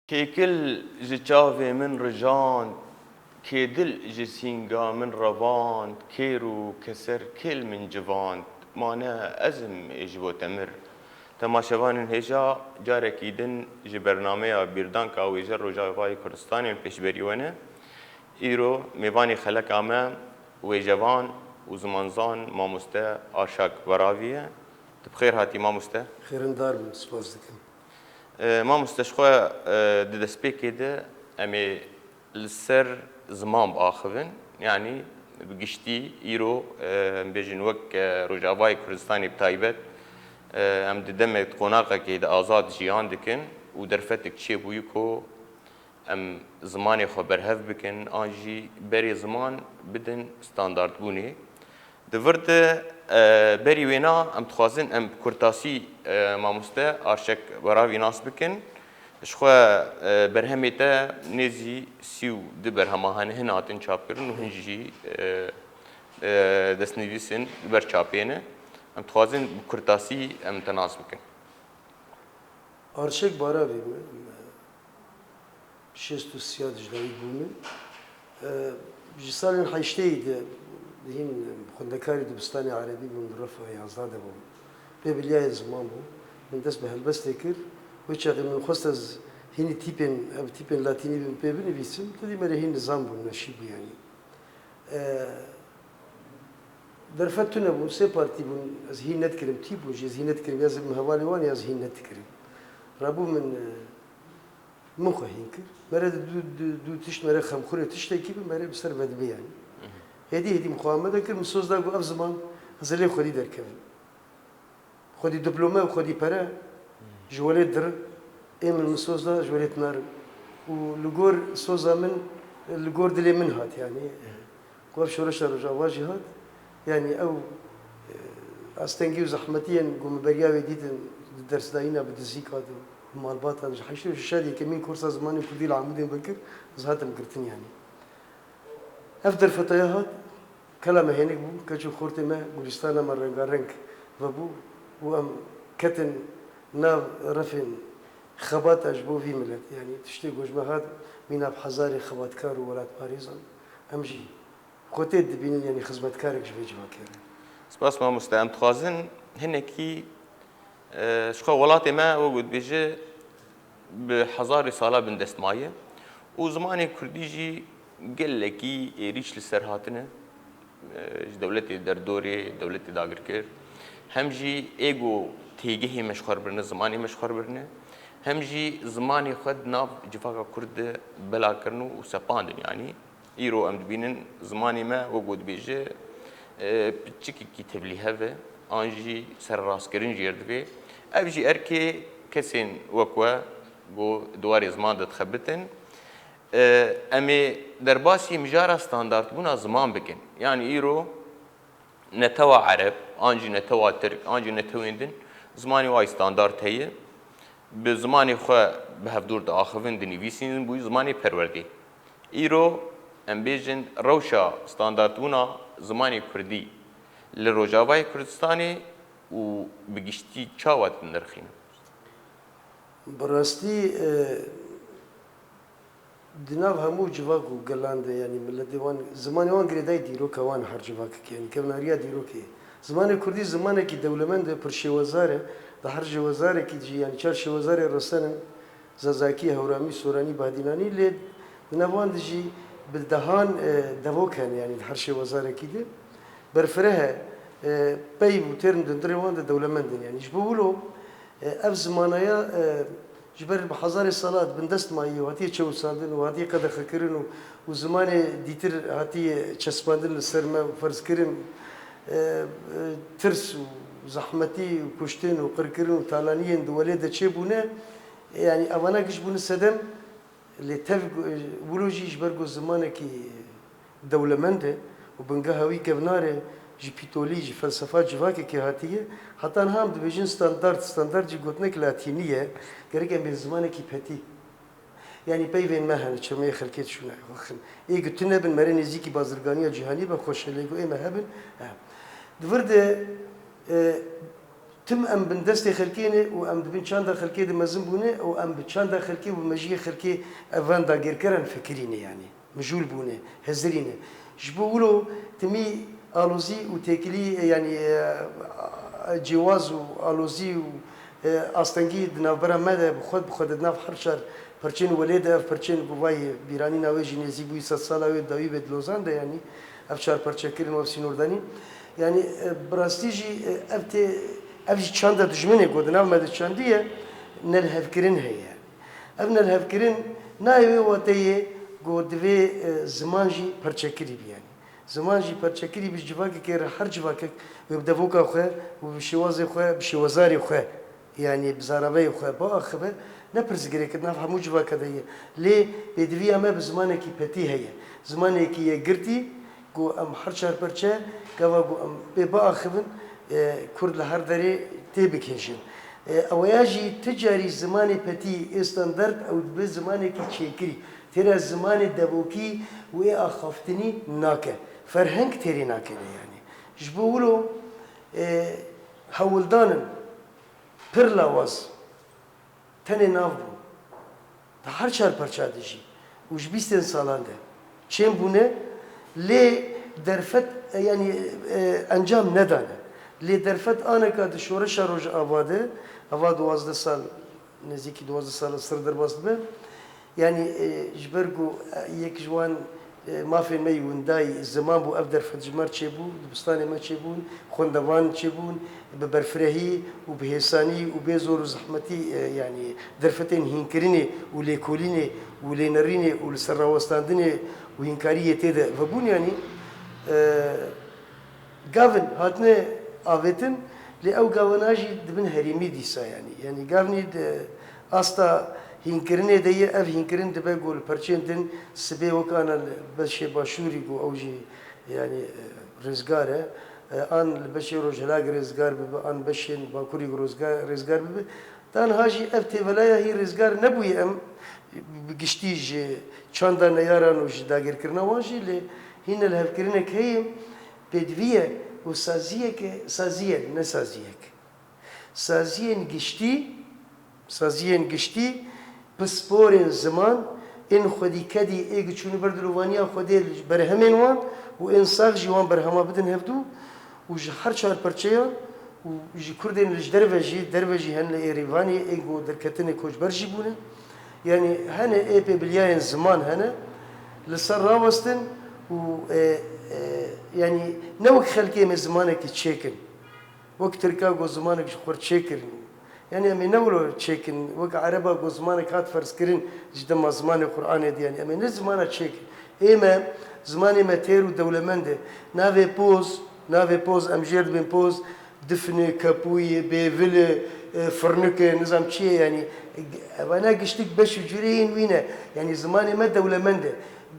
كل جتشافي من رجان كدل جسينجا من ربان كيرو كسر كل من جوان مانا أزم إجبو تمر تماشوان هجا جارك يدن جي برنامه بيردان كاويجا رجاوي كردستاني البيش بريوانه إيرو ميواني خلق عما وجوان وزمانزان ماموستا آرشاك براوية تبخير هاتي ماموستا خيرن دار من سپاس دکم. ما مستشخوا ددسبيكي ده أمي السر زمان بآخذن يعني بقشتي إيرو بيجن وك رجاوي كردستاني بتايبت أم ددم تقناقة كده آزاد جيان دكن ودرفتك شيء بويكو أم زماني خبر هف بكن آنجي بري زمان بدن ستاندارد بوني دفرت بری وینا ام تخوازن ام کرتاسی ماموسته آرشک براوی ناس بکن شخوا برهمیته نزی سیو د برهمهانه هناتن چاپ کرن و هنجی دست نویسن بر چاپینه ام تخوازن کرتاسی ام تناس بکن آرشک باراوی شست و سیاد جدایی بومن جسالن حیشتهید هین خندکاری دبستانی عربی من رفع یازده بوم به بلیای زمان بوم من دست به هلبسته کرد و چه من خواست از هینی تیپن لاتینی بیم پی بنویسم تدی مره هین نظام بون نشیب یعنی در فتونه بون سه پارتی بون از هین نت کریم تیپ بون از هین نت کریم از مهوالی وانی از هین نت کریم رابو من خواهیم کرد مره دو تشت مره خمخوره تشت کی بیم مره بسر بدبی یعنی هدي مقاومة ذكر من سوز داقو أف زمان هزلي خودي دركب خودي دبلومة وخودي برا جوالات در من سوز دا جوالات نار ولجور سوزا من الجور دلي من هات يعني قوف شورش رجع واجي هات يعني أو أستنجي وزحمتيا قوم برياوي ديتن درس داينا بدزيك هذا مالبات هذا حيشتو الشادي كمين كورسا زماني كردي العمودين بكر زهاتم كرتين يعني أفضل فتيات كلام هينك بو كجو خورتي ما قولستانا مرة رنك وبو وأم كتن ناف رفن خبات أجبو في ملت يعني تشتي جوجمهات من أب حزاري خبات كارو ولاد باريزان أمجي خوتي دبين يعني خدمت كارك جبي جواكير سپاس ما مستعم تخازن هنكي شخو ولاتي ما وجود بيجي بحزاري صالة بن دستماية وزماني كرديجي قال لكي ريش لسرهاتنا دولتي دردوري دولتي داغركر همجي ايجو تيجي مشخور برنا زماني مشخور برنا همجي زماني خد ناف جفاكا كرد بلا كرنو وسباندن يعني ايرو ام دبينن زماني ما وجود بيجي بتشكي كي تبلي هذا انجي سر راس كرين جيردبي ابجي اركي كسين وكوا بو دواري زمان دتخبتن امي درباسي مجارة ستاندارد بونا زمان بكن يعني ايرو نتوا عرب انجي نتوا ترك انجي نتويندن زماني واي ستاندارد هي بزماني خو بهفدور دا اخوين دنيفيسين بو زماني پروردي ايرو ام بيجن روشا ستاندارد بونا زماني كردي لروجاواي كردستاني و بگشتي چاوات نرخين براستي دناف همو جواك وقلاند يعني من الديوان زمان وان قريداي ديرو كوان هر جواك يعني كوناريا ديرو كي زمان كردي زمان كي دولمند برشي وزاره ده هر وزاره كي جي يعني چارش وزاره رسن زازاكي هورامي سوراني باديناني لي دنافوان دجي بالدهان دوكان يعني هر وزاره كي ده برفرها باي وترم دندريوان ده دولمند يعني جبولو اف زمانايا جبر بحزاري الصلاة بندست معي وهاتي شو ساندن وهاتي قد خكرن وزماني ديتر هاتي چسباندن السرما وفرز كرن ترس وزحمتي وكشتين وقركرن وطالانيين دولي ده شيء بونه يعني أوانا كش بونه السدم اللي تفق ولوجي جبرجو زمانه كي دولمنده وبنجهوي كبناره جي بيتولي جي فلسفات جواكي كي هاتيه حتى نهم دبيجين ستاندرد جي قلتنك لاتينية قريقا من زمانك يبهتي يعني بيفين مهن شما خلكيت شو نخن إيه قلت لنا بن مرين زيكي بازرقانية جهانية بخش اللي يقول إيه مهبن دفرد تم ام بندست خلکینه و ام دبین چند خلکی دمزم بونه و ام بچند خلکی و مجیء خلکی اوان داگر کرن فکرینه یعنی مجول بونه هزرینه جبولو تمی آلوزی و تکلی یعنی جواز و آلوزی و استنگی دنابرا مده بخود دناف هرشار پرچین ولید اف پرچین بوای بیرانی نویجی نزیبوی 100 ساله و داوی بد لوزان ده یعنی افشار پرچکرین و سینوردانی یعنی براستیجی افجی چند دجمنه گودن اف مده چندیه نلهفکرین هیا اف نلهفکرین نایوی واتیه گودوی زمانجی پرچکری بیانی زمانجی پرچکری بیش جواکی که هر جواکی وبدفوکا خواه و بشوازی خواه بشوازاری خواه يعني بزاربي خواه با أخبه نبرز قريك ناف همو جوا كذا ليه بدوي أما بزمانك بتي هي زمانك يقرتي جو أم حرشار برشة كوا جو أم ببا أخبن كرد لهر دري تبيك هنشين أو يجي تجاري زمان بتي استاندرد أو بزمانك شيكري ترى زمان دبوكي وأخفتني ناكه فرهنك تري ناكه يعني جبولو هولدانن پر لاواز تنه ناف بو تا هر چار پرچه دیجی وش 20 سالانده چیم بونه لی درفت yani انجام ندانه لی درفت آنه که دشورش روز آواده آوا 12 سال نزدیکی 12 سال سر در باست به yani جبرگو یک جوان مافین می وندای زمان بو افدر فجمر چه بو دبستان ما چه بون خوندوان چه بون ببرفرهی و بهسانی و بزور زحمتی يعني درفتين هنكريني وليكوليني ولينريني ولسراوستاندني وهنكاريه تيدا فبون يعني قافن هاتنا آفتن لأو قافناجي دبن هريمي ديسا يعني قافني أستا هنكرني دي أف هنكرن دبا قول برشين دن سبي وكان البشي باشوري قو أوجي يعني رزقاره آن البشي رجلاق رزقار ببا آن بشين باكوري رزقار ببا تان هاجي أفتي ولايا هي رزقار نبوي أم بقشتيج چاندا نياران وش داقر كرنا واجي لي هنا الهفكرنا كهيم بدوية وسازية سازية نسازيك سازية قشتي بسپورین زمان این خودی کدی ایگ چونی بردلوانیا خودی برهمین وان و این ساق جوان برهما بدن هفدو و جه هر چهار پرچه و جه کردین لج دروجی هن ایریوانی ایگو درکتن کوچ برجی بونه یعنی هن ای پی بلیاین زمان هن لسر راوستن و یعنی نوک خلقی من زمانه که چیکن وقت ترکا گو زمانه که خور چیکن يعني أمي نولو تشيكن وقع عربة وزمان كات فرس كرين جدما زمان القرآن دي يعني أمي نزمان تشيكن إما زماني ما تيرو دولة منده نافي بوز أمجيرد بين بوز دفنة كابوي بيفل فرنك نظام شيء يعني وأنا قشتك بش جرين وينا يعني زماني ما دولة منده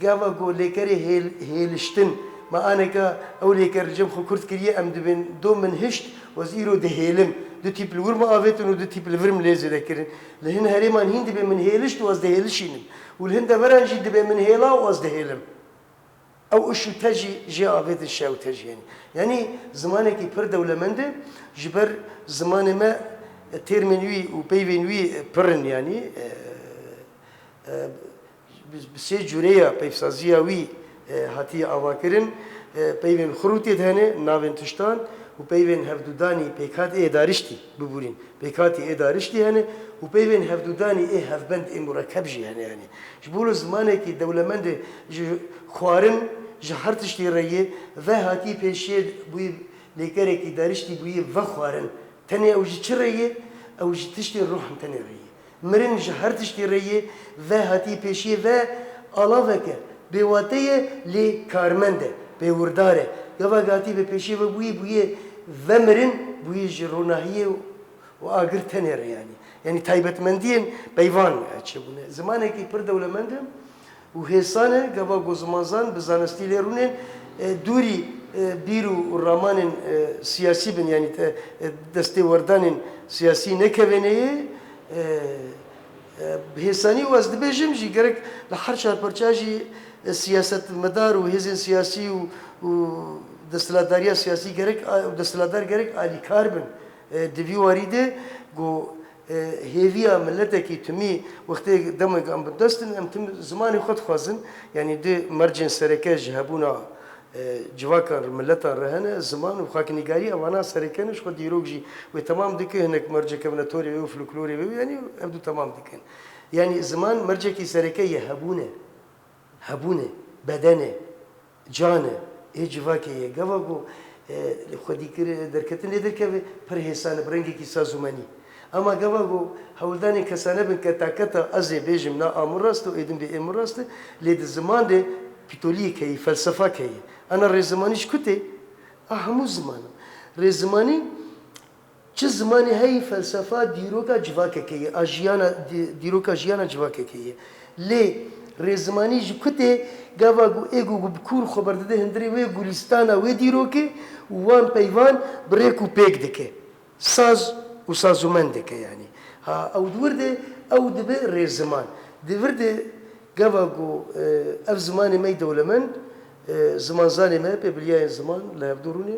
قاوا قول ليكري هيلشتن ما أنا كا أو ليكر جم خكرت كريه أم دبن دوم من هشت وزيرو دهيلم دو تيب الورم آفتون ودو تيب الورم لازم ذكرن لهن هريمان هين دبي من هيلشت واز دهيلشينم والهن دبرانجي دبي من هيلا واز دهيلم أو إشو تجي جي آفت الشاو تجي يعني زمانك يبر دولة منده جبر زمان ما تيرمنوي وبيفينوي برن يعني بسي جوريا بيفسازيا وي هاتي أواكرن بيفين خروتي دهنه ناوين تشتان وبيفين هفدوداني بيكات دارشتي ببورين بيكاتي دارشتي هنه وبيفين هفدوداني هفبند مركبجي هنه يعني جبولو زمانك دولة منده خوارن جهرتشتي ريه و هاتي پیشید بوی لیکره کی دارشتی بوی و خوارن تنه اوجی چريه اوجی تشتي روح تنه ريه مرن جهرتشتي ريه و هاتي پیشی و علاوه بواتيه لی کارمنده به ورداره گوا گاتی به پیشی و بوی و مرن بوی جروناهیه و آگر تنه يعني تايبت مندين بيوان أشبونه زمانه كي برد ولا مندم وهسانه قبا جوزمانزان بزانستي ليرونين دوري بيرو الرمان سياسي بن يعني دستي وردان سياسي نكبنيه بهساني وازد بيجم جي قرك لحرشة برشاجي سياسة مدار وهزن سياسي و دستلاداريا سياسي قرك ودستلادار قرك علي كاربن دوی واریده گو هیویا ملتکی تمی وقتی دمک ام بدستن ام تم زمانی خود خوازن یعنی ده مرجن سرکه جهبونا جواکر ملتا رهنه زمان و خاکنگاری اوانا سرکنش خود دیروگ جی و تمام دکه هنک مرجع کبناتوری و فلکلوری و یعنی ابدو تمام دکن یعنی زمان مرجع کی سرکه هبونه بدنه جانه ای جواکی گواگو خودی کر درکتن درکه پر حسان برنگی کی سازمانی اما گواگو هولدانی کسانه بن کتاکتا از بیجم نا آموراست و ایدم به آموراست لید زمان ده پیتولی کی فلسفه کی انا رزمانیش کته همو زمانم رزمانی چه زمانی هی فلسفه دیروکا جواکه کی آجیانا دیروکا جیانا جواکه کی لی رزمانی جکته گواگو ایگو بکور خبر داده هندری و گلستانا و دیروکه وان پیوان بریکو پیک دکه ساز و سازومند دکه یعنی ها او دورده او دبه رزمان دورده گواگو اف زمانی می دولمند زمان زانی ما ببلیای زمان لابدورونه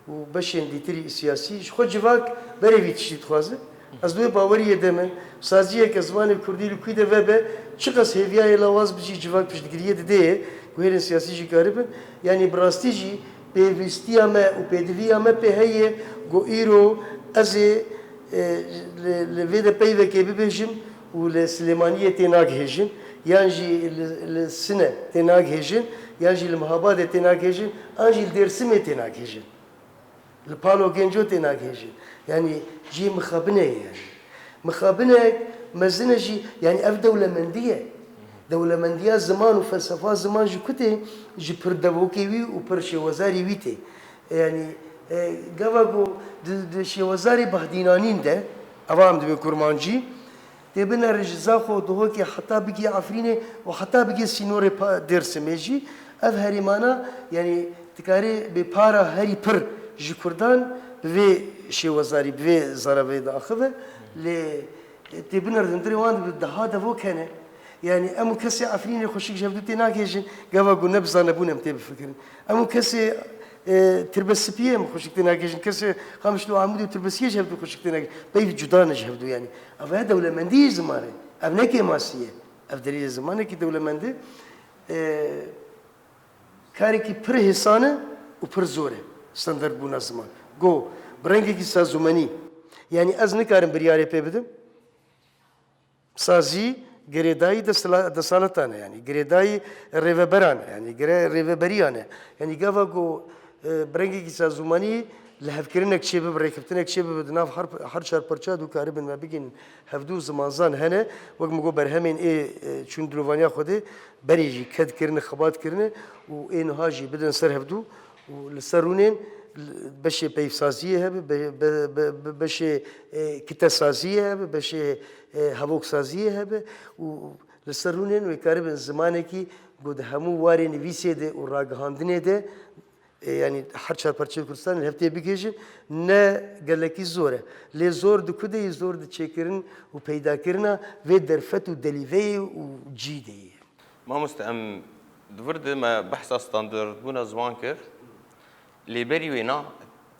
و بشین دیتری سیاسی خود جواک بری ویتشید خوازه از دوی باوری دمه سازیه که زمان کردی لکوی ده و به چقدر هیویای لواز بچی جواک پشتگیریه ده گوهرین سیاسی جی کاربن یعنی براستی جی پیوستی همه و پیدوی همه په هیه گو ایرو از لوید پیوه که ببیجم و لسلیمانیه تیناگ هیجن یعنی جی لسنه تیناگ هیجن یعنی جی لمحابات تیناگ هیجن آنجی لدرسمه تیناگ هیجن لپالو گنجو تیناگ هیجن یعنی جی مخابنه يعني مخابنه مزنه جي يعني اف دولة مندية دولة مندية زمان وفلسفة زمان جي كته جي پردوكي وي و پرشي وزاري ويته يعني قواقو شي وزاري بهدينانين ده اوام دبي كرمانجي تبنا رجزاخو دهوكي حتى بيجي عفرينه وحتى بيجي سينوري درس ميجي اف هريمانا يعني تكاري بپارا هري پر جي كردان بوي شي وزاري بوي زراوي داخله ل تبنا رندري وان ده دفو كانه يعني امو كسي عفريني خوشك جبدتي ناكيجن قوا قو نبزا نبونا متي بفكر امو كسي تربس بيه خوشك تناكيجن كسي خامشلو عمودي تربسيه جبدو خوشك تناكيجن بيف جدان جبدو يعني اف دولة مندي زمانه ابنكي ماسيه اف دليل زمانه كي دولة مندي كاري كي پر حسانه و پر زوره ستاندرد بونا زمان گو برنگی کی سازومانی یعنی از نکارم بریاره پی بدم سازی گریدایی دسالتانه يعني گریدایی ریوبرانه يعني ریوبریانه يعني گاوا گو برنگی کی سازومانی لهفكرنك شيء بريكبتنك شيء بدناف هر شهر برشاد وكاربن ما بيجين هفدو زمانزان هنا وقت مقو برهمين ايه شون دروفانيا خده بريجي كد كرنه خبات كرنه وين هاجي بدن سر هفدو ولسرونين بشه پیف سازیه هب بشه کتا سازیه هب بشه هوک سازیه هب و لسرونین و کاربن زمانی کی گود همو واری نویسه ده و راگهاندنه ده يعني حرشار پرچه کردستان هفته بگیجن نه گلکی زوره لی زور دکوده زور دچکرن و پیدا کرنا و درفت و دلیوی و جیده ما مستعم دورد ما بحث استاندرد بونا زمان كر ليبري وينا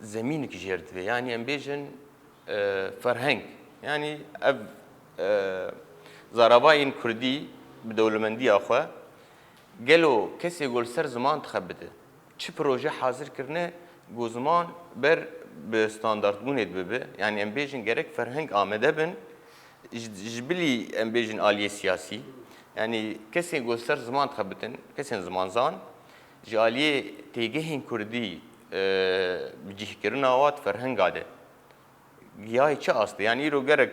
زمينك جيرد يعني امبيجن فرهنگ يعني اب زراباين كردي بدولمندي اخوا قالوا كسي يقول سر زمان تخبته چه بروجه حاضر كرنه گو زمان بر بستاندرد بونيد ببه يعني امبيجن gerek فرهنگ آمده بن جبلي امبيجن آلية سياسي يعني كسي يقول سر زمان تخبتن كسي زمان زان جالية تيجهن كردي بجيه كرنا وات فرهنگ عاده جاي چه أصله يعني رو جرك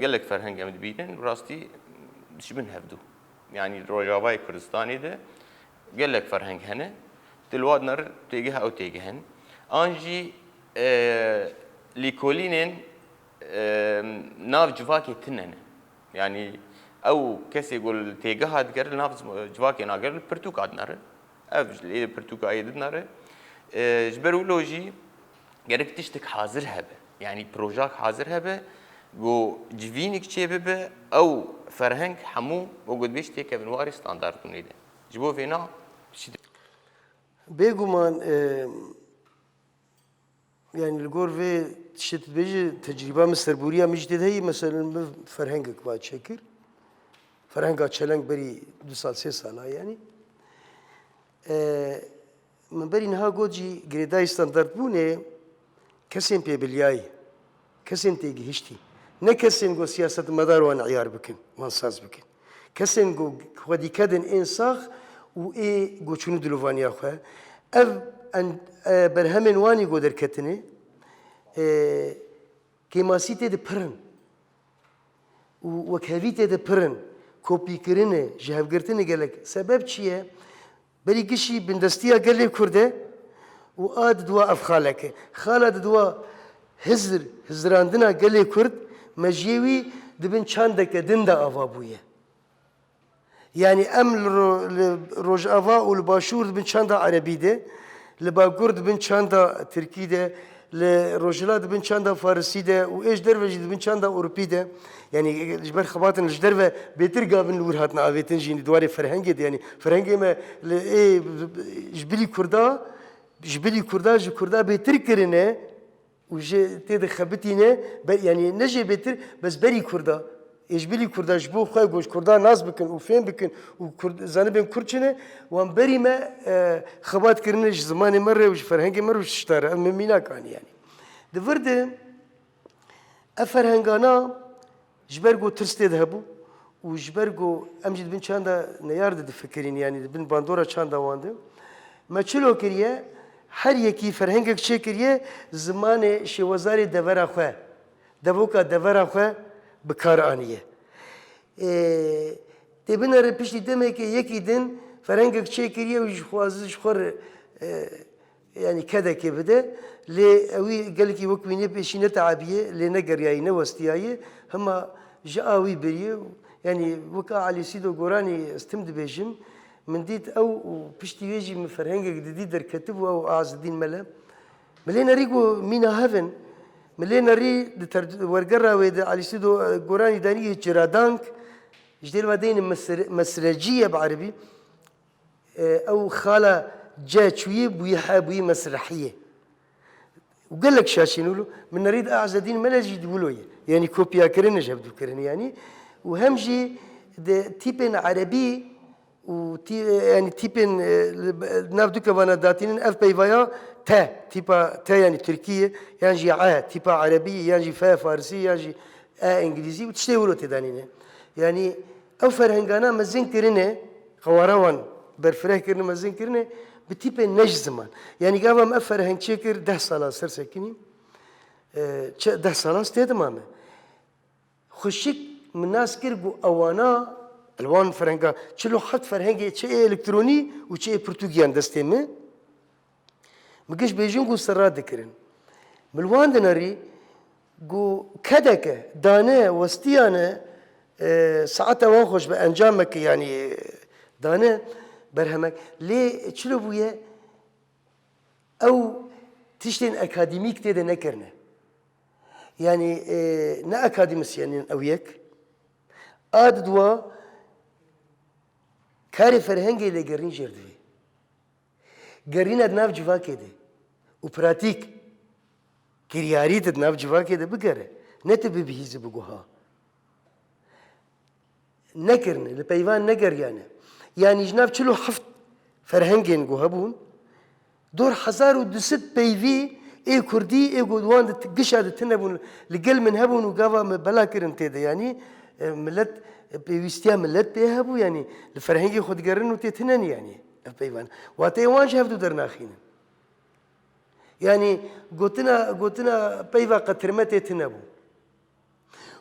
قالك فرهنگ أمد بينن راستي شبن هفدو يعني رجاوي كردستاني ده قالك فرهنگ هنا تلواد نر تيجها أو تيجهن أنجي ليكولينن ناف جواكي تنن يعني أو كسي يقول تيجها تقر ناف جواكي ناقر برتوك عاد نر أفج ليه برتوك عيد نر جبرولوجي gerek تشتك حاضر هبه يعني بروجاك حاضر هبه جو جوينك چه ببه او فرهنگ همو وجود بيش تيك بنواري ستاندرد نيده جبو فينا بيگومان يعني الجور في تشت بيجي تجربة مصر بوريا مجدد هي مثلا فرهنجك بعد شكر فرهنجات شلنگ بري 2 سال 3 سال يعني من بري نها جوجي جريداي ستاندرد بونه كسين بي بلياي كسين تيجي هشتي نكسين جو سياسة مدار وان عيار بكن وان ساز بكن كسين جو خدي كدن إنساخ وإيه جو شنو دلوفانيا خا أن برهمن واني جو دركتني كماسيتي دي برن وكهفيتي دي برن كوبي كرنه جهاب قرتني قالك سبب شيء بري قشي بندستيا قال لي كرده وآد دوا أفخالك خالد دوا هزراندنا قال لي كرد مجيوي دبن شاندك دندا أفابوية يعني روج أفا والباشور دبن شاندا عربي ده لباقورد دبن شاندا تركي ده لروجلات دبن شاندا فارسي ده وإيش دروج دبن شاندا أوروبي ده يعني جبر خباتن الجدرفة بيترجع من نور هاتنا أبيتن جيني دواري فرهنجي ده يعني فرهنجي ما إيه جبلي كردا جو كردا بيتركرنه وجي تيد خبتينه يعني نجي بيتر بس بري كردا إجبلي كردا جبو خاي جوش كردا ناس بكن وفين بكن وكرد زانبين كرتشنه وان بري ما خبات كرنه زمان مرة وش فرهنجي مرة وش اشترى من مينا كان يعني دفرد أفرهنجانا جبرجو ترستي ذهبوا وجبرجو أمجد بن شاندا نيارد دفكرين يعني بن باندورا شاندا وانده ما تشلو كريه هر يكي فرهنگك چه كريه زمان شوازاري دورا خو دبوكا دورا خو بكار آنيه تبين أر بيشتي دمك يكي دين فرهنگك چه كريه وجخوازش خور يعني كذا كبده لأوي قال لك وكويني بيشينة تعبية لنجر يعني نوستياية هما جاوي بريه يعني وكا على سيدو قراني استمد بيجن من ديت أو بيشتي يجي من فرهنجك جديد در كتب أو أعز الدين ملينا ريجو مينا هفن ملينا ري ورجرة ويدا على سيدو قراني دانية جرادانك جدير بعدين مسرجية بعربي أو خالة جاء شوية بويحابوي مسرحية وقال لك شاشينولو من نريد أعز الدين ملاجي دولوية يعني كوبيا كرنا جابدو كرنا يعني وهمجي تيبن عربي يعني تيبن نبدو كوانا داتين اف بيفايا تيبا يعني تركية يعني تيبا عربي يعني فارسي يعني انجليزي وتشتغلوا تدانين يعني او فرهنگانا مزين كرنه قواروان برفره كرنه مزين كرنه بتيبن نج زمان يعني قام افرهنگ شكر 10 سال سر سكني 10 سال است تمامه خشك من ناس كرجو اوانا الوان فرهنگا چلو خط فرهنگی چه الکترونی و چه پرتغیان دستمه مگش بیجون گو سراد دکرن ملوان دناری گو کدک دانه وستیانه ساعت وان خوش به انجامك يعني دانه برهمك ليه چلو بويه او تشتين اكاديميك تيدا نكرنا يعني نا اكاديميسيانين او يك اد دوا كاري فرهنگي اللي قرين جردوي قرين ادناف جوا كده وبراتيك كرياريت ادناف جوا كده بقره نتبي بهيز بقوها نكرن البيوان نقر يعني جناب چلو حفت فرهنگي نقوها بون دور 1200 بيفي اي كردي اي قدوان قشاد تنبون لقل من هبون وقافا بلا كرن تيدا يعني ملت بيستيا ملت بيهبو يعني الفرهنجي خد قرن وتتنن يعني بيوان واتيوان شافدو درناخين يعني قلتنا بيفا قترمتي تنبو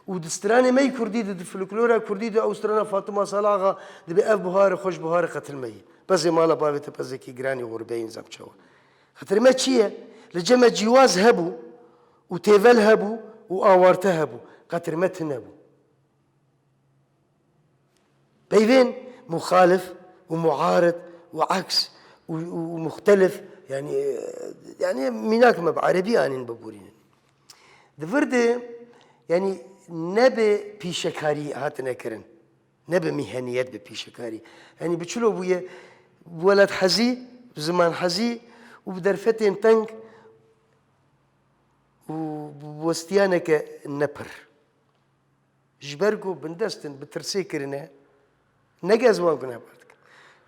ودستراني مي كردي د فلكلورا كردي د اوسترانا فاطمه صلاغه د بي بهار خوش بهار قتل مي بس مالا بابت بس كي جراني غربين زبچوا قترمه چيه لجمع جواز هبو وتيفل هبو واورته هبو قترمه تنبو بيبين مخالف ومعارض وعكس ومختلف يعني ميناك ما بعربي اني بقولين دفرد يعني نبي بيشكاري هاتنا كرن نبي مهنيات ببيشكاري يعني بتشلو بويا ولد حزي بزمان حزي وبدرفتين تنك وبوستيانك نبر جبركو بندستن بترسي كرنا نجاز وان كنا بعدك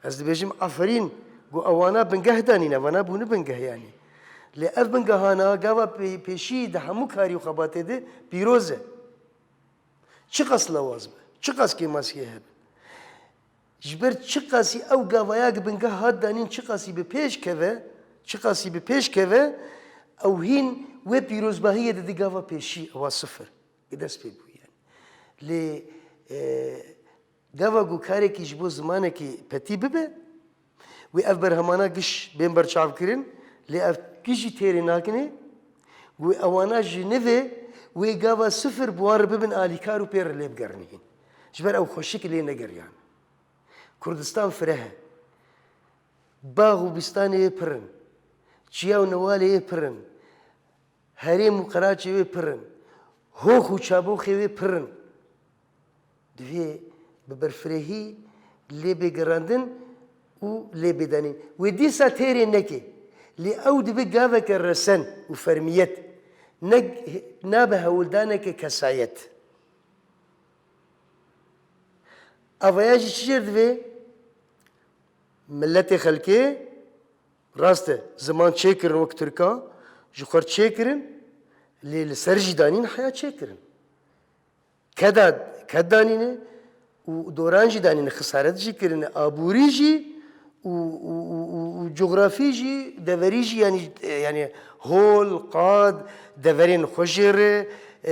از بيجم عفرين جو اوانا بنجه دانينا وانا بون بنجه يعني لأف بنجهانا جوا بيشي ده همو كاري وخباته ده بيروزه چقاس لوازم چقاس كي ماسيه هب جبر چقاسي او جوايا بنجه هاد دانين چقاسي بپیش كذا چقاسي بپیش كذا او هين و بيروز باهيه ده جوا بيشي او صفر قداس بيبو يعني ل جوا جو كاري كي جبو زمانه كي بتي ببه و اف برهمانا قش بين برچاو كرين لأف كيجي تيري ناكني و اوانا جنوه و جوا صفر بوار ببن آلیکارو پیر لیب گرنین جبر او خوشک لی نگریان کردستان فرها باغ و بستانی پرن چیا و نوالی پرن هریم و قراچی پرن هوخ و چابوخی پرن دوی ببرفرهی لیب گراندن و لیب دانین و دیسا تیری نکی لی او دبی جوا كرسن وفرميت نابه ولدانك كسايت أفياجي شجر دبي ملتي خلقي راسته زمان شاكرن وقت تركا جوخر شاكرن لسرجي دانين حياة شاكرن كدانين ودورانجي دانين خسارت جي كرن أبوريجي وجغرافيجي دفريجي يعني هول قاد دفرين خجر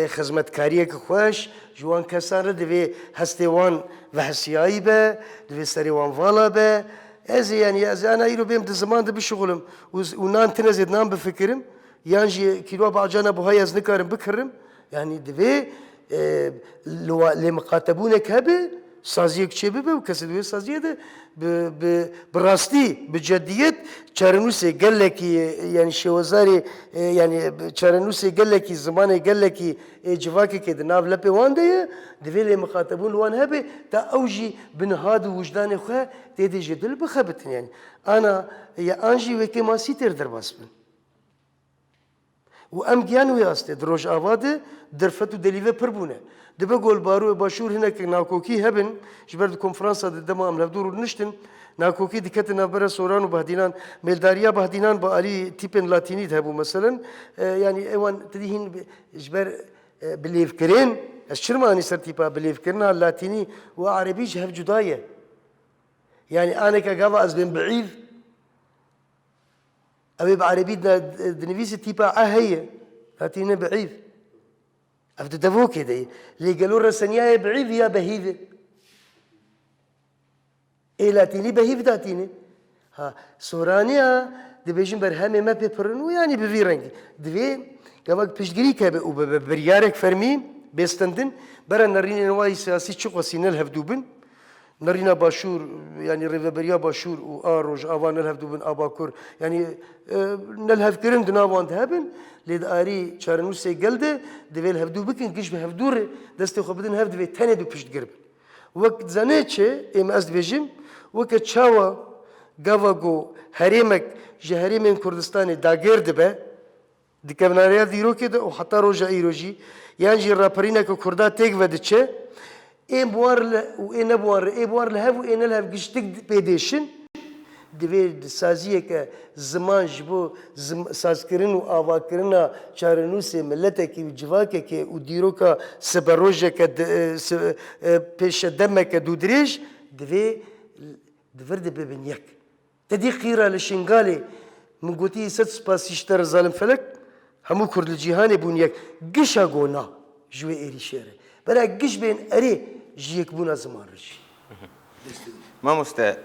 خدمت كاريك خوش جوان كسان دفي هستيوان وحسياي به دفي سريوان فالا به از انا ايرو بيم زمان ده بشغلم ونان تنزيد نام بفكرم يانجي كيلو بعجانا بهاي از نكارم بكرم يعني دفي لمقاتبونك هبه سازیک چه ببه و کسی دوی سازیه ده براستی بجدیت چرنوسی گله کی یعنی شوزاری یعنی چرنوسی گله کی زمانی گله کی جواکی که دناف لپی وانده دویل مخاطبون وان هبه تا اوجی بنهاد وجدان خواه تیدی جدل بخبتن يعني انا يا انجي وكي ما سيتر درباس بن و ام گیان وی است دروج آواده درفتو دلیوه پر بونه دبه گل بارو باشور هنا که ناکوکی هبن جبرد کنفرانسا دما ام لفدور نشتن ناکوکی دکت نبره سوران و بهدینان ملداریا بهدینان با علی تیپن لاتینی هبو مثلا يعني ايوان تديهن جبر بليف كرين الشرماني سر تيبا بليف كرنا اللاتيني وعربي هف جدايه يعني انا كجافا از بن بعيد أبي بعربي دنفيس تيبا هي لاتيني بعيد أفد دفو كده اللي قالوا الرسنيا بعيد يا بهيفه إيه لاتيني بهيف داتيني ها سورانيا دبيجن برهمي ما بيبرنو يعني بفيرنجي دبي كمان بيشجري كابه وبريارك فرمي بيستندن برا نرينا نواي سياسي شو قصينا الهفدوبن نرينا باشور يعني ريفابريا باشور وآروج آوان الهفدوبن آباكور يعني نلهف كرن دناوان هبن لید آری چارنوسی گلده دویل هفدو بکن کش به هفدوره دسته خوب بدن هفد دوی تنه دو پشت گرب وقت زنه چه ام از بجیم وقت چاوا گاواگو هریمک جهریم کردستان داگرد به دکمناریا دیرو کده و حتی روجا ایروجی یعنی جی راپرینا که کردا تیگ وده چه ام بوار و این بوار ای بوار لهف و این لهف گشتک پیدشن دوی سازیه که زمان جبو سازکرین و آواکرین چارنوسی ملته کی و جواکه که و دیرو که سبروجه که پیش دمه که دودریش دوی دورده ببین یک تدی خیره لشنگالی من گوتی ست سپاسیشتر ظالم فلک همو کرد الجیهانی بون یک گشا گونا جوی ایری شهره برای گش بین اری جیک بونا زمان رشی ما مسته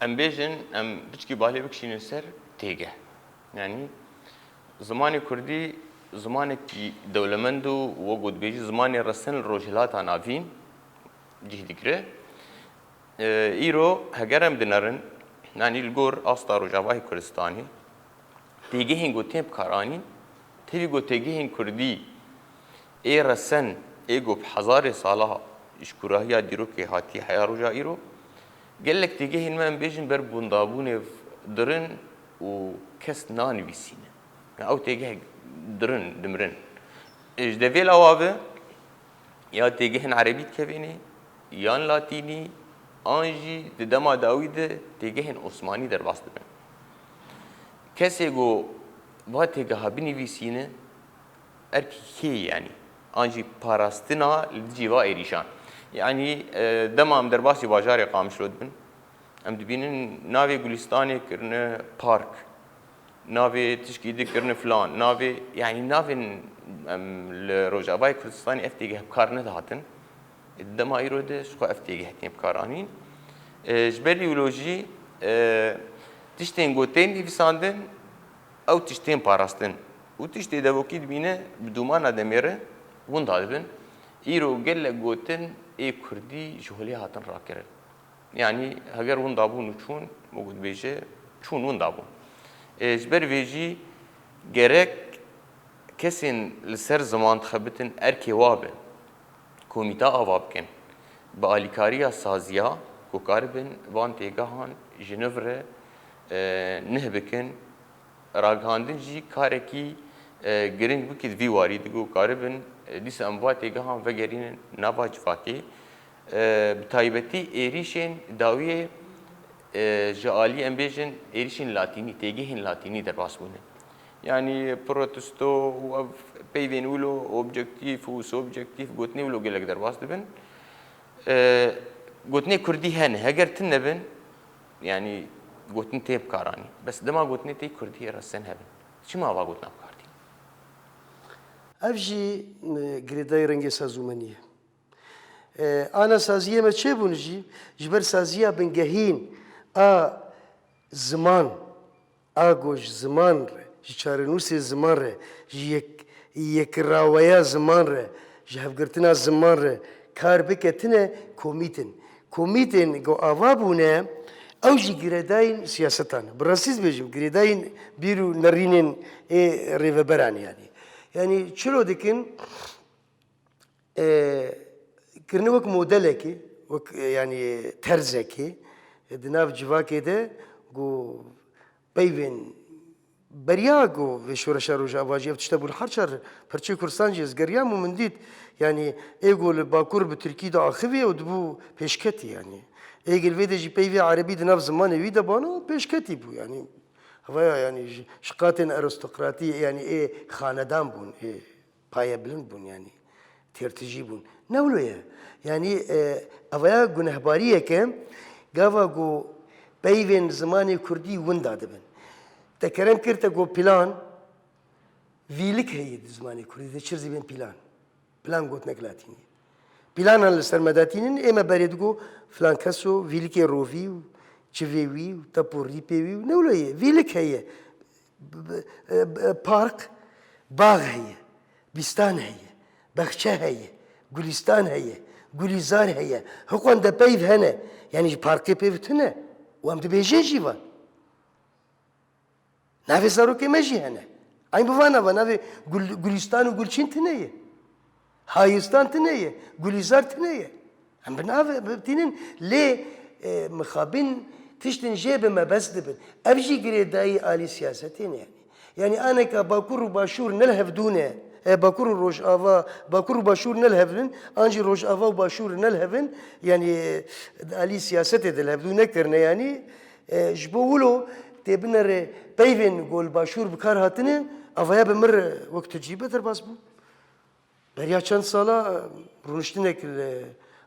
ام بیجن ام بچکی بالی بکشین سر تیگه يعني زمانی کردی زمانی کی دولمندو وجود بیجی زمانی رسن الروجلات عناوین جه دکره ایرو هگرم دنرن يعني الجور أصدر جواه كردستاني تيجيهن جو تيم كاراني تيجي جو تيجيهن كردي إيه رسن إيه جو بحزار صالها إشكرها ديروكي هاتي حيا رجا إيرو قال لك تيجيهن ما بيجن بربون دابون درن وكس نان بيسين او تيجه درن دمرن ايش دفيل اوابه يا تيجهن عربي كفيني يان لاتيني انجي دما داوود تيجهن عثماني در باست بن کسی گو با تیگه بینی ویسینه ارکی يعني انجي باراستنا لجيوا ايريشان يعني دمام درباسي باجاري قامشلود بن ام دبينن نافي گلستاني كرنا بارك نافي تشكيدي كرنا فلان نافي يعني نافي الروجاباي كردستاني افتيجه بكارنه دهاتن الدما ايرود شخو افتيجه هتين بكارانين جبريولوجي تشتين گوتين فيساندن او تشتين باراستن و تشتي دبوكي دبينه بدومانا دميره ون دادبن ايرو گل گوتن اي كردي جهولي هاتن راكرن يعني هگر ون دابون چون موجود بيجه چون ون دابون جبر ويجي gerek kesin لسر زمان تخبتن اركي وابن كوميتا اوابكن باليكاريا سازيا كوكاربن وان تيگاهان جنيفر نهبكن راگاندن جي كاركي گرنگ بكت في واري دگو كاربن ديس اموات تيگاهان وگرين نابا جفاكي بتايبتي ايريشن داويه جالي امبيجن ايريشن لاتيني تيگهن لاتيني در باسبونه يعني بروتستو و بيفينولو اوبجكتيف و سوبجكتيف گوتني ولو گلك در باس دبن گوتني كردي هن هگر تنبن يعني گوتني تيب كاراني بس دما گوتني تي كردي رسن هبن شي ما با گوتنا بكارتي افجي گريداي رنگي سازومنيه انا سازيه ما تشبونجي جبر سازيه بنگهين زمان اگوش زمان چارنوس زمان ره یک راویا زمان ره جهبگرتنا زمان ره کار بکتنه کومیتن گو آوابونه او جی گریداین سیاستان براسیز بیجم گریداین بیرو نرینن ریوبران yani چلو دکن کرنه وک مدل کی وک yani terze ki دناف جواکی ده گو بیوین برياغو في شورشا روجا واجب تشتبوا الحرشر برشي كورسانجيز قريامو من ديت يعني ايقول باكور بتركي دا اخوي ودبو بيشكتي يعني ايقل فيدا جي بيفي عربي دناف زمان ويدا بانو بيشكتي بو يعني هوايا يعني شقاتن ارستقراطي يعني ايه خاندان بون ايه بايا بلند بون يعني تيرتجي بون نولويا يعني هوايا گنهباريه كم قاوا جو بيفين زماني كردي وندا دبن تكرم كرتا جو بلان فيلك هي زماني كردي تشرزي بين بلان قوت نقلاتيني بلان على السرمداتين اما بريدغو فلان كاسو فيلك روفي تشفيوي تابوري بيوي نوليه فيلك هي بارك باغ هي بستان هي بخشه هي گلستان هي گلزار هي هقوان دا بيف هنا يعني بارك بيف هنا وام دبيجي جيفان نافي ساروكي ماشي هنا عين بفانا نافي گلستان و گلچين تنيه هايستان تنيه گلزار تنيه هم بنافي بتنين ليه مخابين تشتن جيب ما بس دبن ابجي قريداي آلي سياستين يعني انا كباكور وباشور نلهف دونه باكور روج افا باكور وباشور نلهفن انجي روج افا وباشور نلهفن يعني آلي سياسته دلهف دونه كرنا يعني جبولو تبنر بيفن قول باشور بكار هاتنه افايا بمر وقت تجيبه در باس بو بريا چند سالا رونشتنك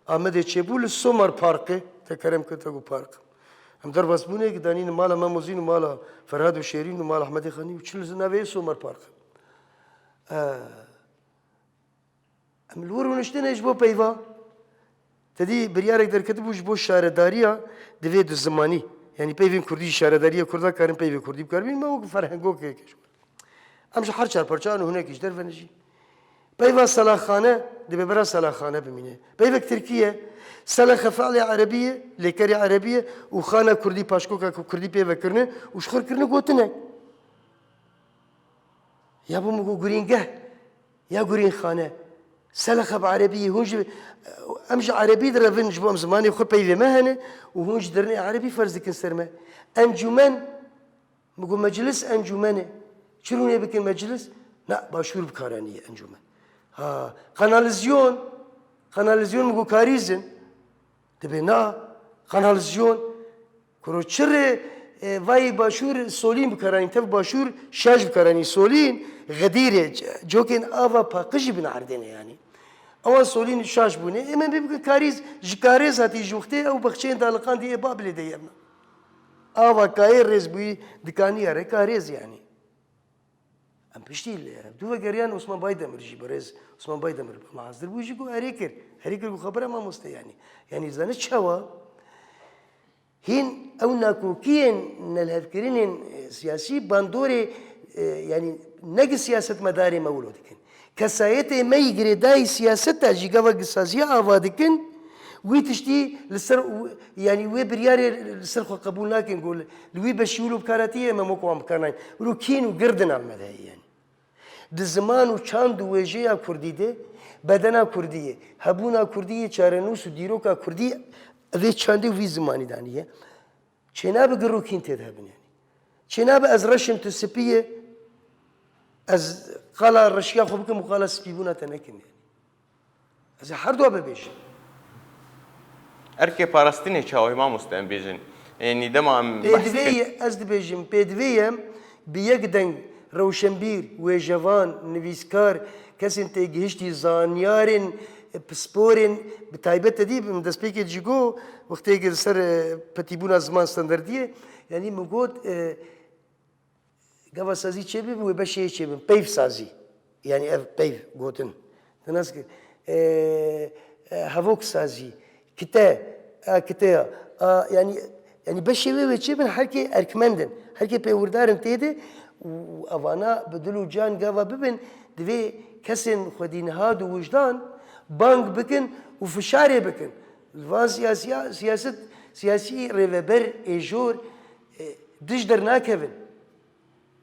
احمد چبول سومر پارك تكرم كتاغو پارك هم در باس بونه دانين مالا ماموزين مالا فرهاد وشيرين ومال احمد خاني وچل زناوي سومر پارك ام الور رونشتنه جبو بيوا تدي بريارك در كتبو جبو شارداريا دويد الزماني يعني بيفين كردي شاردارية كردا كارن بيفين كردي بكاربين ما هو فرهنگو كيش امش هر چار پرچان هناك ايش در فنجي بيفا سلاخانه دي ببرا سلاخانه بمينه بيفا تركيا سلاخ فعل عربيه لكري عربيه وخانه كردي باشكوكا كردي بيفا كرنه وشخر كرنه قوتنا يا بو مغو غرينگه يا غرين خانه سلخ بعربيه هونج امج عربي درفن جبو زماني خو بيفي مهنه وهونج درني عربي فرز كن سرمه انجمن مغو مجلس انجمنه چرونه بکن مجلس نه باشور بکارانیه انجمن ها kanalizyon مگو کاریزن دبی نه kanalizyon کرو چره وای باشور سولین بکارانی تف باشور شاش بکارانی سولین غدیره جوکن آوا پاکشی بن عردنه yani اما سولین شاش بونه اما ببکن کاریز جکاریز هاتی جوخته او بخشین دالقان دیه بابل دیرنا آوا کایر رز بوی دکانی اره کاریز yani ام پشتیل دو گریان عثمان بایدمر جی برز عثمان بایدمر معذر بوجی کو هریکر کو خبره ما مسته yani زنه چوا هين او ناكوكين نالهفكرين سياسي باندوري يعني نجي سياسة مداري مولودكن كسايته ما يجري داي سياسة جيجاوا قصازية آوادكن ويتشتي لسر يعني وي برياري لسر قبول لكن نقول لوي بشيولو بكاراتيه ما مقوم بكارناين ولو كين وقردنا مدهي يعني دزمان وشاند وجيا كردي ده بدنا كردية هبونا كردية چارنوس وديروكا كردية ذي چاندي وفي زماني دانية چناب قرو كين تذهبن يعني چناب از رشم تسبيه از قال الرشيا خو بكم وقال سبيبونا تنكن يعني از هر دو ببيش اركي باراستيني چاوي ما مستم بيجن يعني دما بدوي از دبيجم بدويم بيقدن روشنبير وجوان نويسكار كسن تيجهشتي زانيارن بسپورن بتایبت دی من دست پیک جیگو وقتی که سر پتیبونا زمان استانداردیه یعنی مگود گاوا سازی چه بیم و بشه چه بیم پیف سازی یعنی اف پیف گوتن تناس که هفوک سازی کته yani بشه و چه بیم هر کی ارکمندن هر کی پیوردارن تیده و اوانا بدلو جان گاوا ببین دوی کسین خودین هاد و وجدان بانك بكن وفشاري بكن الفان سياسي ريفبر ايجور دجدر ناكفن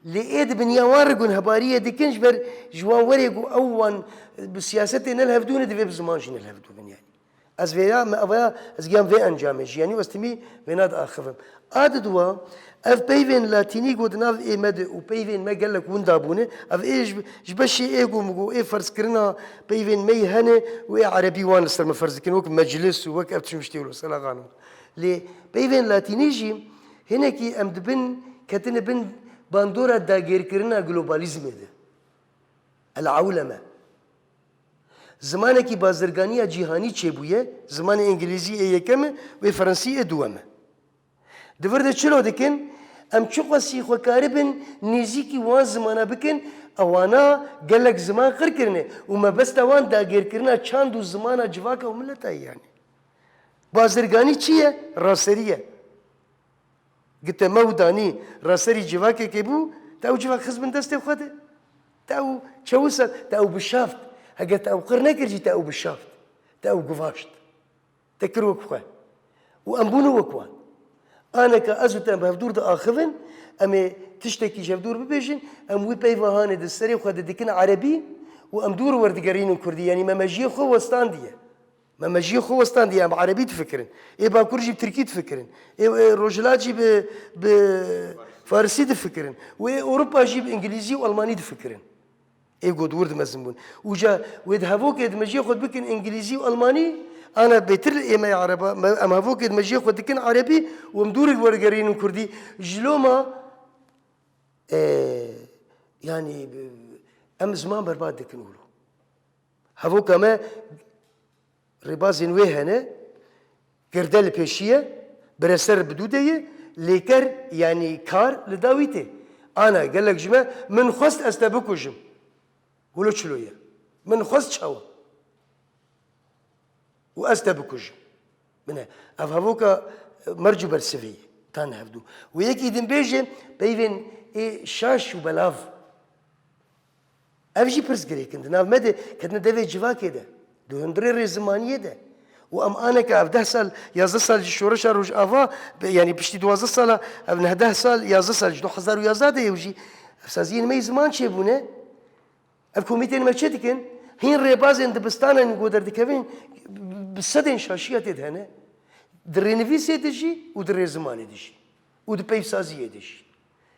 لقيت بنيا وارقون هباريه دكنش بر جوان وريقو اوان بسياستي نلهفدون دي بزمانش نلهفدون يعني از فيا ما افيا از جام في انجامش يعني واستمي بيناد اخفم اددوا اف بيفين لاتيني قد ناف اي مد و بيفين ما قال لك وين دابونه اف ايش جبشي ايغو مغو اي فرز كرنا بيفين مي هنا و عربي وان سر مفرز كن وك مجلس وك ابتش مشتيلو سلا غانم لي بيفين لاتيني جي هنا كي امد بن كتن بن باندورا داغير كرنا جلوباليزم ده العولمه زمانه کی بازرگانی جهانی چه بویه زمان انگلیسی یکمه و فرانسیه دومه دورده چلو دکن ام چقاسی خو کاربن نزیکی وان زمانه بکن اوانا گلک زمان خر کرنه و ما بس توان داگیر کرنا چند زمانه جواکه و ملت yani بازرگانی چیه راسریه قلت مودانی راسری جواکه که بو تاو جواک خزبن دسته خواده تاو چوسه تاو بشافت هجت أو قرنا كرجي تأو بالشافت تأو قفاشت تكر وكوه وأنبونه وكوه أنا كأزو تام بهفدور ده آخذن أمي تشتكي شفدور ببيجن أم وي بيفهاني دستري وخد دكنا عربي وأم دور ورد قرين كردي يعني ما مجيه خو وستاندية ما مجيه خو وستاندية أم عربي تفكرن إيه باكورجي بتركي تفكرن إيه روجلاجي بفارسي تفكرن وإيه أوروبا جيب إنجليزي وألماني تفكرن ايه قد ورد مزمون وجا ود هفوك مجي خد بكن انجليزي والماني انا بيتر ايه ما عربه ام هفوك مجي خد بكن عربي ومدور الورقرين كردي جلوما يعني ام زمان برباد دكنولو هفوك ما ربازين وهنا كردل بيشيه برسر بدوديه ليكر يعني كار لداويته انا قال لك جماعه من خست استبكوجم ولو شلوية من خص شوا وأستبكوج منها أفهموك مرجو برسفي تان هفدو ويكي دم بيجي بيفين إيه شاش وبلاف أفجي برس قري كنت ناف مدى كتنا دفي جوا كده دو هندري زمانية ده وأم أنا كأف 10 سال يا 10 سال شورش روج أفا يعني بشتي 12 سال أبن 11 سال يا 10 سال 2000 ويا زاد يوجي أساسيين ما زمان شيبونه الكوميتين ما شتكن هين ريبازين دبستانا نقدر دكفين بالسدين شاشية تدهنا درينفيسي دشي ودري زمان دشي ود بيفسازية دشي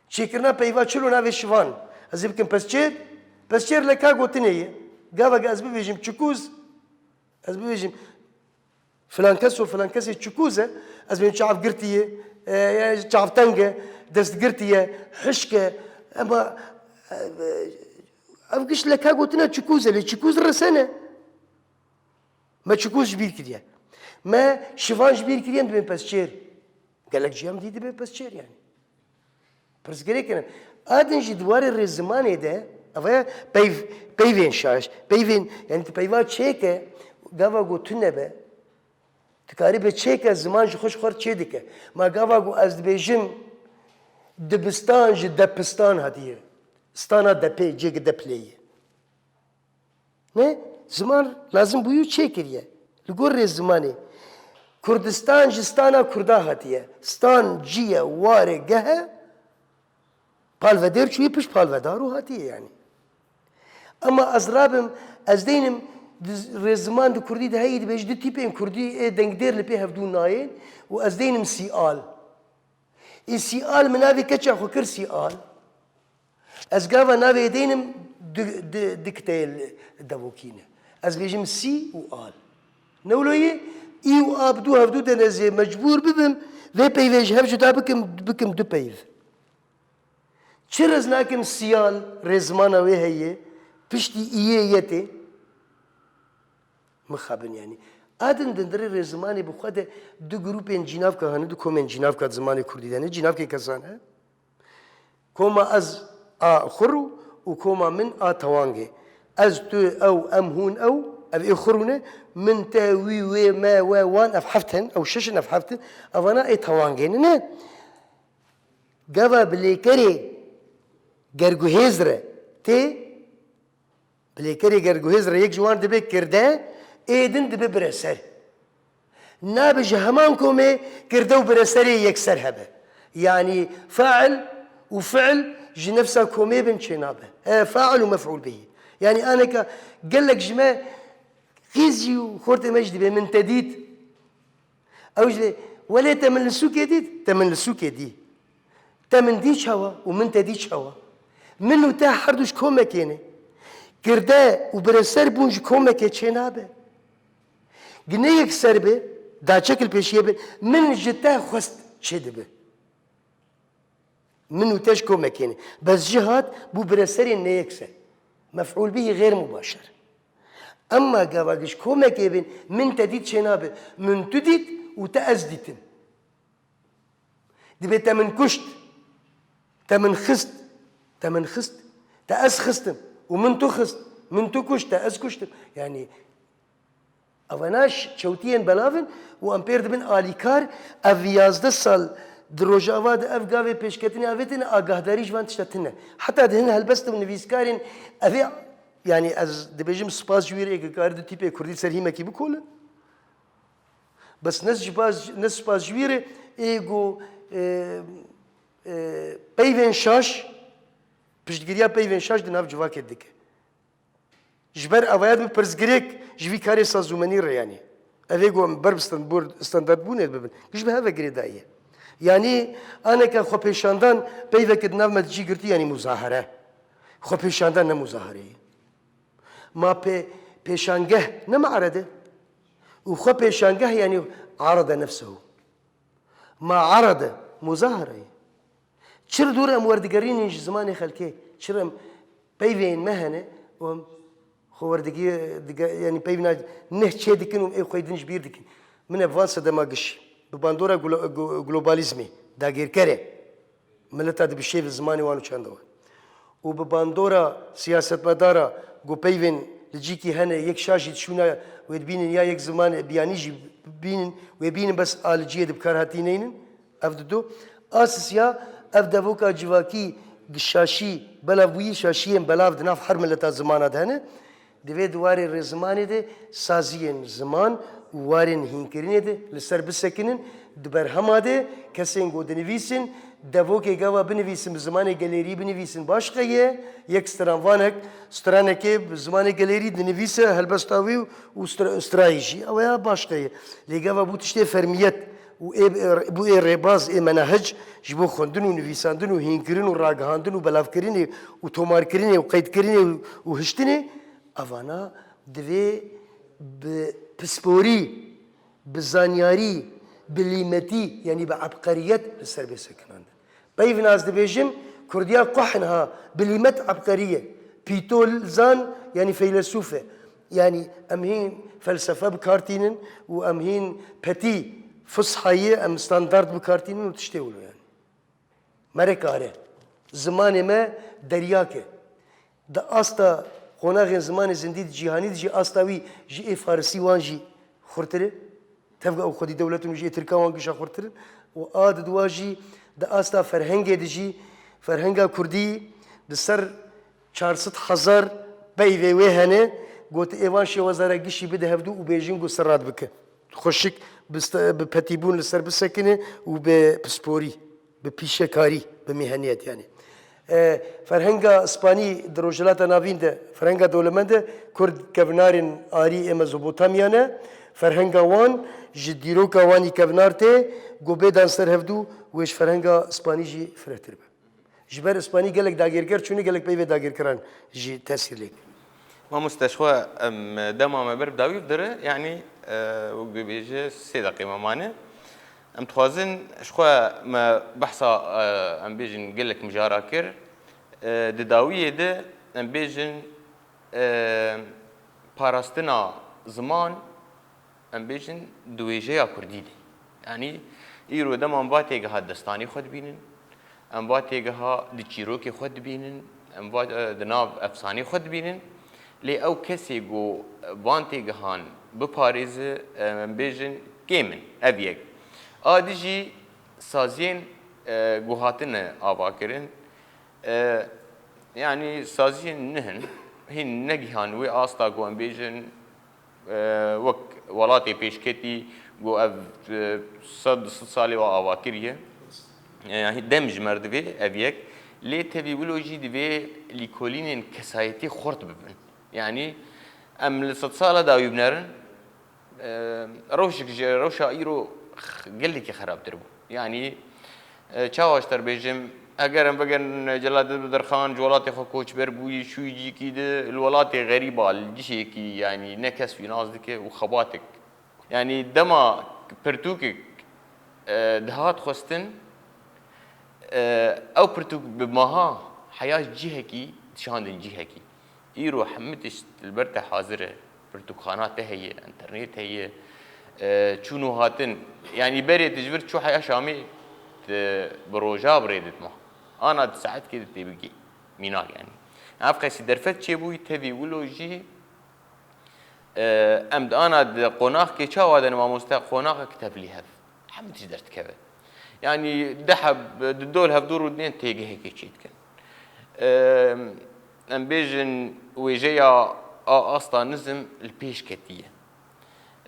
شكرنا بيفا شلو نافي شوان از بکن پس چیر لکا گوتنیه گاوا از ببیجیم چکوز از ببیجیم فلان کس و فلان کسی چکوزه از ببیجیم چعف گرتیه چعف تنگه دست گرتیه حشکه اما افقش لکا گوتنا چکوزه لی چکوز رسنه ما چکوز جبیر کریه ما شفان جبیر کریه دبین پس چیر قالك جيام دي دبي بس شير يعني بس قريك ادن جي دوار الرزماني ده افا بيفين شاش بيفين يعني تبيفا تشيكه قاوا قو تنبه تكاري بتشيكه زمان جو خوش خور تشيدكه ما قاوا قو از دبيجم دبستان جي دبستان هديه ستانا دبي جيك دبلي نه زمان لازم بيو تشيكريه لقول الزماني كردستان جستانا كردا هاتيه ستان جيه واره جهه بالفدير شوي بش بالفدارو هاتيه يعني اما ازرابم ازدينم رزمان دو كردي ده هيد بيج دو تيبين كردي دنگدير لبي هفدو ناين وازدينم سيال السيال منافي كتشا خو كر سيال ازغاوا نافي دينم دكتيل دافوكينه از بيجم سي وال نولويه ايو ابدو هفدو دنزي مجبور ببم في بيفيج هفجو دا بكم دو بيف چرز ناكم سيال رزمانا وي هي پشتي ايه يتي مخابن يعني ادن دندري رزماني بخوده دو گروپين جناف که هنه دو کومن جناف که زماني كردي دانه جناف که کسانه كوما از خرو وكوما من توانگه از تو او ام هون او أبي آخرونه من تاوي وما وان أفحفتن أو ششن أفحفتن أفنا إتوانجين نه جوا بليكري جرجو هزرة تي بليكري جرجو هزرة يك جوان دبي كرده إيدن دبي برسر نابج همانكم كردو برسري يكسر هبه يعني فاعل وفعل جنفسه كومي بن شنابه فاعل ومفعول به يعني أنا قال لك جماعة خيزي وخورت مجدي من تديد أوجد ولا تمن السوق يديد تمن السوق يدي تمن ديش هوا ومن تديش هوا منو تا حردوش كومك يعني كردا وبرسر بونج كومك يتشنابه جنيك سربه دا شكل بيشيبه من جتا خست شدبه منو تاش كومك يعني بس جهات بو برسر نيكسه مفعول به غير مباشر اما قواقش كومك يبين من تديد شنابه من تديد وتأزديتن دي بيتا من كشت تمن خست تمن خست تأز خستم ومن تو خست من تو كشت تأز كشتم يعني اواناش شوتين بلافن وامبير دبن آليكار اف 11 سال دروجاوا ده اف قاوي پیشکتنی اویتن آگاهداری جوان تشتتنه حتى دهن هلبستم نویسکارین اوی يعني از دبيجم سباس جوير ايك كارد تيبي كردي سرهيمه كي بكل بس نس سباس جوير ايغو بيفن شاش بيشتغيريا بيفن شاش دناف جواك ديك جبر اوياد برزغريك جوي كاري سازومني يعني افيغو بربستان بورد ستاندرد بونيت ببن جب هذا غريدايه يعني انا كخو بيشاندان بيفك دناف ما تجي قرتي يعني مظاهره خو بيشاندان مظاهره ما بيشانجه نمعرده وخو بيشانجه يعني عرض نفسه ما عرض مظاهره چر دور ام وردگرین زمان خلکه چرم بيفين مهنه و خو وردگی يعني بيفنا نه چه دکنم ای خویدنش بیر دکن من افانس دماغش بباندورا گلوبالیزمی دا غير كره ملتا دي بشيف زماني وانو چندوا وبباندورا سياست مدارا جو بيفين لجيكي هنا يك شاشي شونا ويبينن يا يك زمان بيانيجي بينن ويبينن بس الجيه بكارهاتينين افددو اساسيا افدافوكا جواكي الشاشي بلاوي شاشيين بلاف دناف حرم لتا زمانات هنا دبي دواري رزماني دي سازيين زمان وارن هينكرينه دي لسر بسكنن دبر هماده کسین گو دنویسن دووکی گوا بنویسن زمانی گالری بنویسن باشقیه یک سترانوانک سترانکی زمانی گالری دنویسه هلبستاوی و استرایجی اویا باشقیه لیگوا بوتشته فرمیت بو رباز منهج جبو خوندن و نویساندن و هینکرین و راگهاندن و بلافکرین و تومارکرین و قیدکرین و هشتن اوانا دوی بسپوری بزانیاری بلیمتی یعنی بعبقریت لسر بسکناند بايف ناس دبيجم كرديا قحنها بليمت عبقرية بيتول زان يعني فيلسوفة يعني أمهين فلسفة بكارتينن وأمهين بتي فصحية أم ستاندرد بكارتينن وتشتغلوا يعني مركارة زمان ما درياكه دا أستا قناغين زمان زنديد جهاني جي أستاوي جي فارسي وان جي خورتره تبقى خدي دولتهم جي تركا وان جي خورتره وآد دواجي دا أستا فرهنگه دجي فرهنگا كردي بسر 400,000 بيوي وهنه قلت إيوان شي وزارة قشي بده هفدو وبيجين قو سرات بك خشك ببتيبون لسر بسكنه وبسبوري ببيشكاري بمهنيات يعني فرهنگا اسباني دروجلات نافين ده فرهنگا دولمند كرد كفنارين آري اما زبوتاميانه فرهنگا وان جديروكا واني كفنارته قو بيدان سر هفدو ويش فرهنگا اسباني جي فرهتر به جبر اسباني قالك داگيركر چوني قالك بيوي داگيركران جي تأثير لك ما مستشفى دما ما برب داوي بدره يعني وقت بيجي سي دقيقة مانه ام تخوازن شخوا ما بحثا ام بيجن قال لك مجاراكر داويه ده ام بيجن باراستنا زمان ام بيجن دويجيا كردي يعني ايرو دما باتيغا هدستاني خود بينن ام باتيغا دچيروكي خود بينن ام بات دناب افساني خود بينن لي او كسي جو بانتي جهان بباريز بيجن كيمن ابيك ادجي سازين جوهاتنا اباكرن يعني سازين نهن هن نجهان وي استا جو بيجن وك ولاتي بيشكتي جو اف صد صالي واباكريه يعني دمج مردبي ابيك لي تبيولوجي دبي ليكولين كسايتي خرط ببن يعني ام لصتصاله داوي بنرن روشا ايرو قال لك خراب تربو يعني چاواش تر بيجم اگر ام بگن جلاد بدرخان جولات خو کوچ بربوي شو يجي كده الولات غريبه الجشي كي يعني نكس في نازك وخباتك يعني دما برتوك دهات خستن او برتوك بماها حياه جهكي تشاندن جهكي ايرو حمتش البرته حاضره برتقانات هي انترنت هي شنو هاتن يعني بري تجبر شو حياه شامي بروجا بريدت ما انا ساعات كده تبقي ميناك يعني افقي درفت شي بو تبيولوجي امد انا قناخ كي شاو هذا ما مستق قناخ كتب لي هذا حمتش درت كذا يعني دحب الدول هفدور ودنين تيجي هيك شيء كان ام بيجن ويجيا اصلا نزم البيش كتيه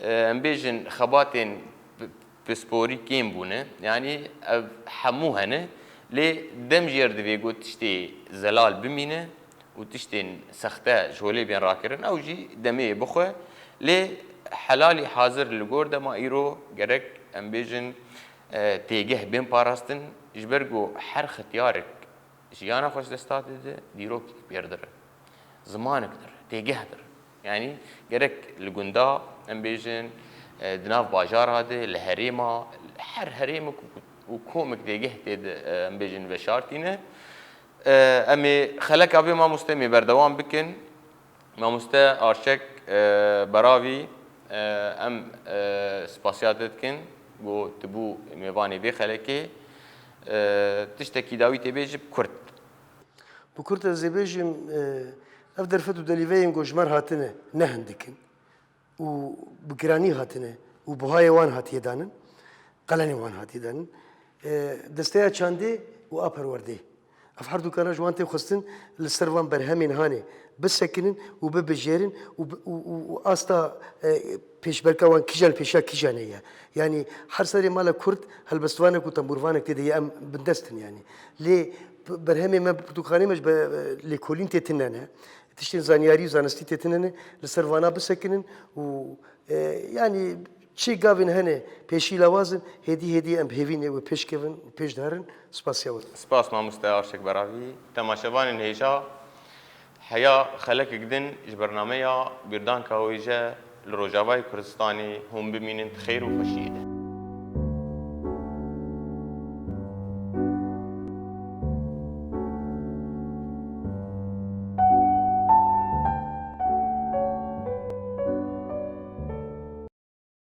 ام بيجن خباتين بسبوري كيم بونه يعني حموهنه لي دم جيرد بيقول تشتي زلال بمينه وتشتين سخته جولي بين راكرن او جي دمي بخو لي حلالي حاضر لغوردا ما ايرو جرك ام بيجن تيجه بين باراستن جبرجو حر ختيارك جيانا خوش دستات ديروك بيردر زمانك در تيجه در يعني جرك الجندا ام بيجن دناف باجار هذا الهريمه حر هريمك وكومك تيجه تيد ام بيجن بشارتينه امي خلك ابي ما مستمي بردوام بكن ما مستا ارشك براوي ام سباسياتتكن بو تبو ميواني بي خلكي تشتكي داوي تبيج بكرد بكرد زبيجم افدر فتو دليفيم جوجمر هاتنه نهندكن وبكراني هاتنه وبهاي وان هاتي دانن قلني وان هاتي دانن دستيا چاندي وابر وردي افحر دوكانا جوانتي خستن للسرفان برهمين هاني بسكنن وببجيرن واستا پیش برکوان کیجال پیشا کیجانه يعني حرسري مالا كرد هالبستوانك وتنبورفانك كده ام بندستن يعني لي برهمي ما بتوخاني مش لكولين تتننه تشتين زانياري وزانستي تتننه لسرفانا بسكنن و يعني چی گاوین هنه پیشی لوازن هدی ام هیوین و پیش کردن و پیش دارن سپاسیات. سپاس مامۆستا ئاشێک بەراوی تەماشەوانên هێژا حیا خەلک گدن ji bernameya bîrdanka wê je li Rojavayê Kurdistanê hûn bimînin xêr û xweşî.